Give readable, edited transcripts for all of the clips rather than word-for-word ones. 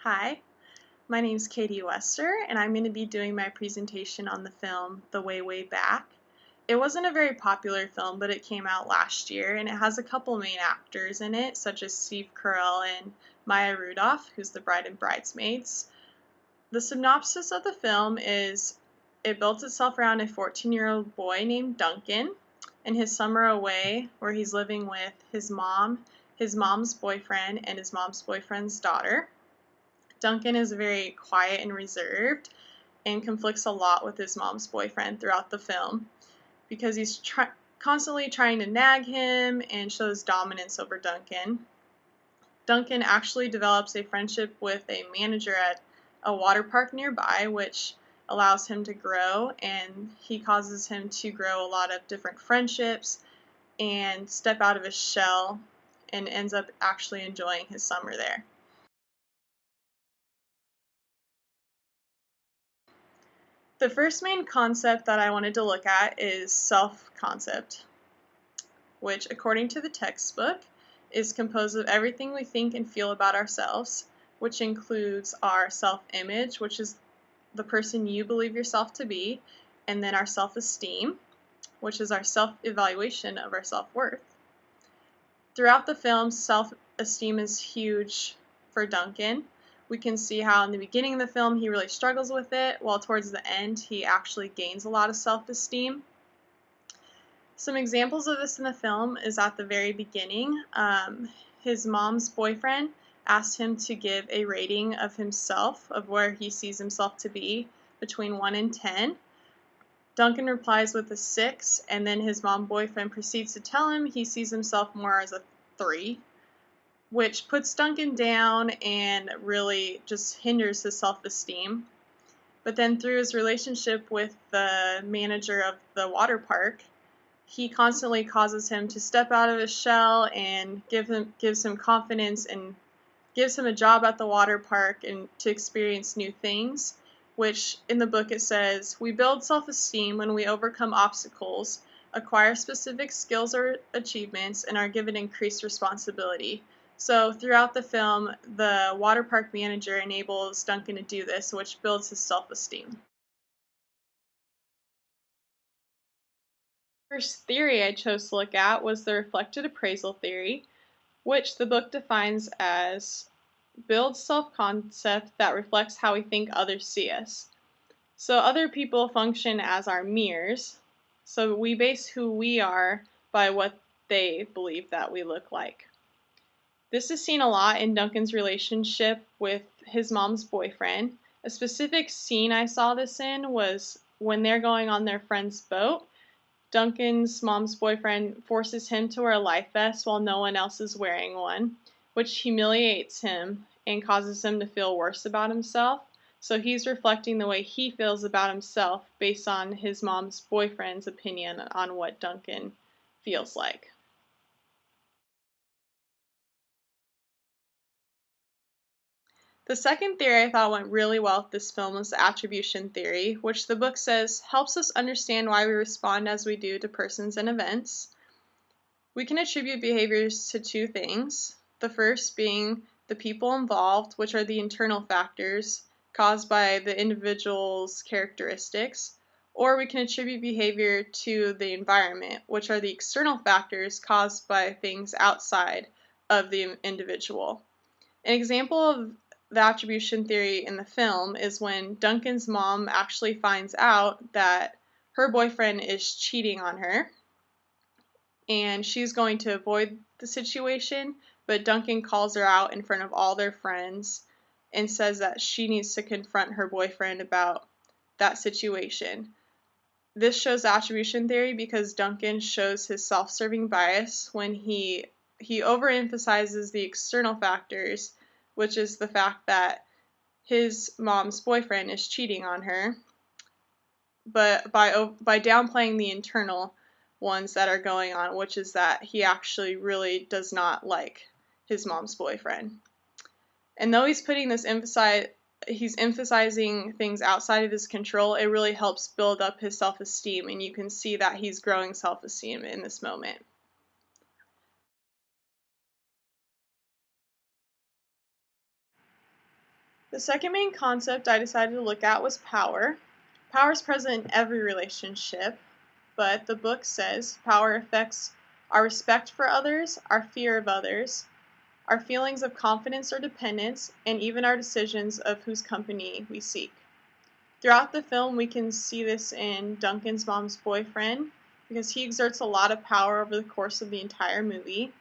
Hi, my name is Katie Wester, and I'm going to be doing my presentation on the film The Way, Way Back. It wasn't a very popular film, but it came out last year, and it has a couple main actors in it, such as Steve Carell and Maya Rudolph, who's the bride and bridesmaids. The synopsis of the film is it built itself around a 14-year-old boy named Duncan and his summer away where he's living with his mom, his mom's boyfriend, and his mom's boyfriend's daughter. Duncan is very quiet and reserved and conflicts a lot with his mom's boyfriend throughout the film because he's constantly trying to nag him and shows dominance over Duncan. Duncan actually develops a friendship with a manager at a water park nearby, which allows him to grow, and he causes him to grow a lot of different friendships and step out of his shell and ends up actually enjoying his summer there. The first main concept that I wanted to look at is self-concept, which, according to the textbook, is composed of everything we think and feel about ourselves, which includes our self-image, which is the person you believe yourself to be, and then our self-esteem, which is our self-evaluation of our self-worth. Throughout the film, self-esteem is huge for Duncan. We can see how in the beginning of the film he really struggles with it, while towards the end he actually gains a lot of self-esteem. Some examples of this in the film is at the very beginning. His mom's boyfriend asked him to give a rating of himself, of where he sees himself to be, between 1 and 10. Duncan replies with a 6, and then his mom boyfriend proceeds to tell him he sees himself more as a 3, which puts Duncan down and really just hinders his self-esteem. But then through his relationship with the manager of the water park, he constantly causes him to step out of his shell and gives him confidence and gives him a job at the water park and to experience new things, which in the book it says, we build self-esteem when we overcome obstacles, acquire specific skills or achievements, and are given increased responsibility. So throughout the film, the water park manager enables Duncan to do this, which builds his self-esteem. First theory I chose to look at was the reflected appraisal theory, which the book defines as builds self-concept that reflects how we think others see us. So other people function as our mirrors, so we base who we are by what they believe that we look like. This is seen a lot in Duncan's relationship with his mom's boyfriend. A specific scene I saw this in was when they're going on their friend's boat. Duncan's mom's boyfriend forces him to wear a life vest while no one else is wearing one, which humiliates him and causes him to feel worse about himself. So he's reflecting the way he feels about himself based on his mom's boyfriend's opinion on what Duncan feels like. The second theory I thought went really well with this film was the attribution theory, which the book says helps us understand why we respond as we do to persons and events. We can attribute behaviors to two things, the first being the people involved, which are the internal factors caused by the individual's characteristics, or we can attribute behavior to the environment, which are the external factors caused by things outside of the individual. An example of the attribution theory in the film is when Duncan's mom actually finds out that her boyfriend is cheating on her, and she's going to avoid the situation, but Duncan calls her out in front of all their friends and says that she needs to confront her boyfriend about that situation. This shows attribution theory because Duncan shows his self-serving bias when he overemphasizes the external factors, which is the fact that his mom's boyfriend is cheating on her, but by downplaying the internal ones that are going on, which is that he actually really does not like his mom's boyfriend. And though he's emphasizing things outside of his control, it really helps build up his self-esteem, and you can see that he's growing self-esteem in this moment. The second main concept I decided to look at was power. Power is present in every relationship, but the book says power affects our respect for others, our fear of others, our feelings of confidence or dependence, and even our decisions of whose company we seek. Throughout the film, we can see this in Duncan's mom's boyfriend because he exerts a lot of power over the course of the entire movie.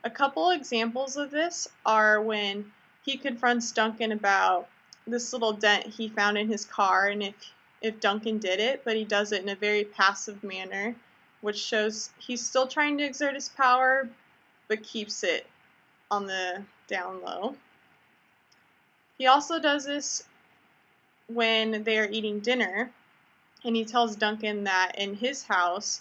A couple examples of this are when he confronts Duncan about this little dent he found in his car and if Duncan did it, but he does it in a very passive manner, which shows he's still trying to exert his power but keeps it on the down low. He also does this when they are eating dinner, and he tells Duncan that in his house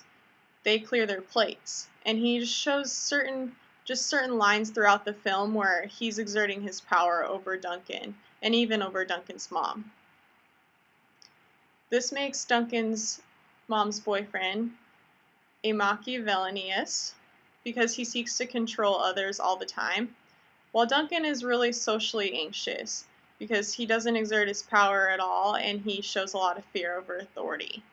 they clear their plates. And he just shows certain lines throughout the film where he's exerting his power over Duncan and even over Duncan's mom. This makes Duncan's mom's boyfriend a Machiavellianist because he seeks to control others all the time, while Duncan is really socially anxious because he doesn't exert his power at all and he shows a lot of fear over authority.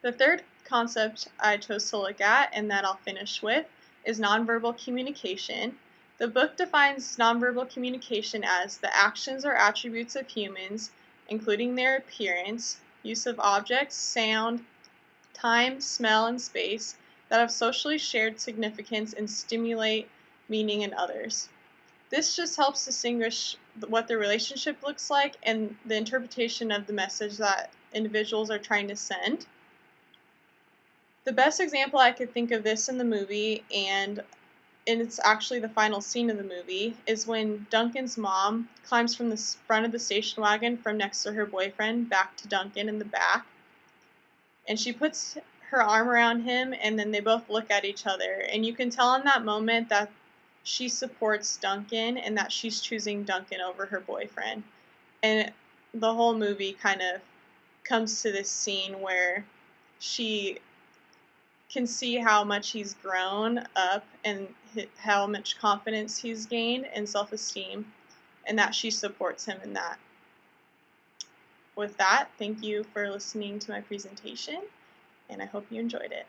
The third concept I chose to look at, and that I'll finish with, is nonverbal communication. The book defines nonverbal communication as the actions or attributes of humans, including their appearance, use of objects, sound, time, smell, and space, that have socially shared significance and stimulate meaning in others. This just helps distinguish what the relationship looks like and the interpretation of the message that individuals are trying to send. The best example I could think of this in the movie, and it's actually the final scene of the movie, is when Duncan's mom climbs from the front of the station wagon from next to her boyfriend back to Duncan in the back, and she puts her arm around him, and then they both look at each other, and you can tell in that moment that she supports Duncan and that she's choosing Duncan over her boyfriend. And the whole movie kind of comes to this scene where she can see how much he's grown up and how much confidence he's gained and self-esteem, and that she supports him in that. With that, thank you for listening to my presentation, and I hope you enjoyed it.